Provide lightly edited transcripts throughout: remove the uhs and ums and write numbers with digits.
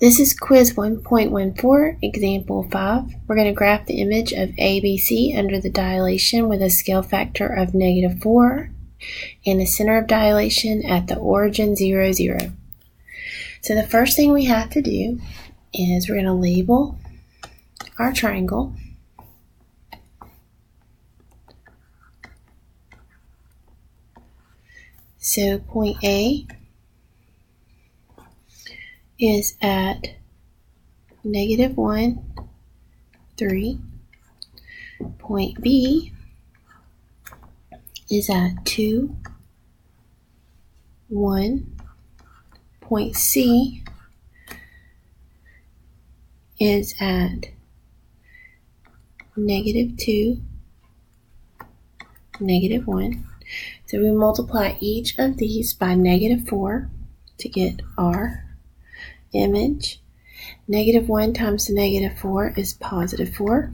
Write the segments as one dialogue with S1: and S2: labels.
S1: This is quiz 1.14, example 5. We're going to graph the image of ABC under the dilation with a scale factor of -4 and the center of dilation at the origin 0, 0. So the first thing we have to do is we're going to label our triangle. So point A is at -1, 3. Point B is at 2, 1. Point C is at -2, -1. So we multiply each of these by -4 to get our image. -1 times the -4 is +4.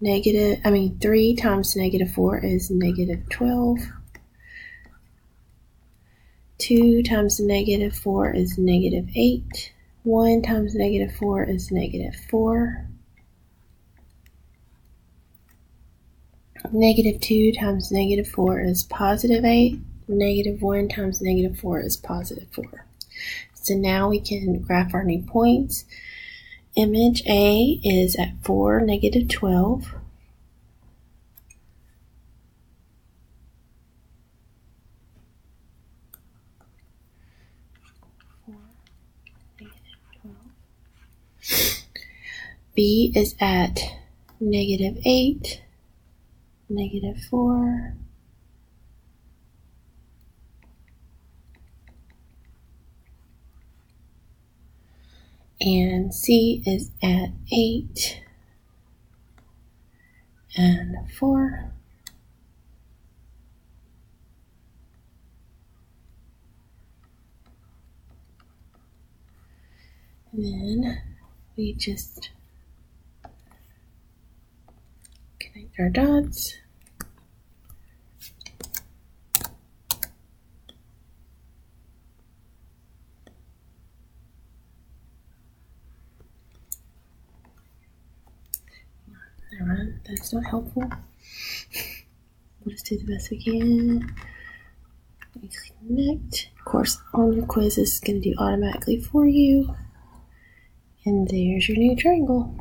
S1: 3 times -4 is -12. 2 times -4 is -8. 1 times -4 is -4. -2 times -4 is +8. -1 times -4 is +4. So now we can graph our new points. Image A is at 4, -12. B is at -8, -4. And C is at 8 and 4. And then we just connect our dots. Alright, that's not helpful. We'll just do the best we can. We connect. Of course, on your quiz, it's going to do automatically for you. And there's your new triangle.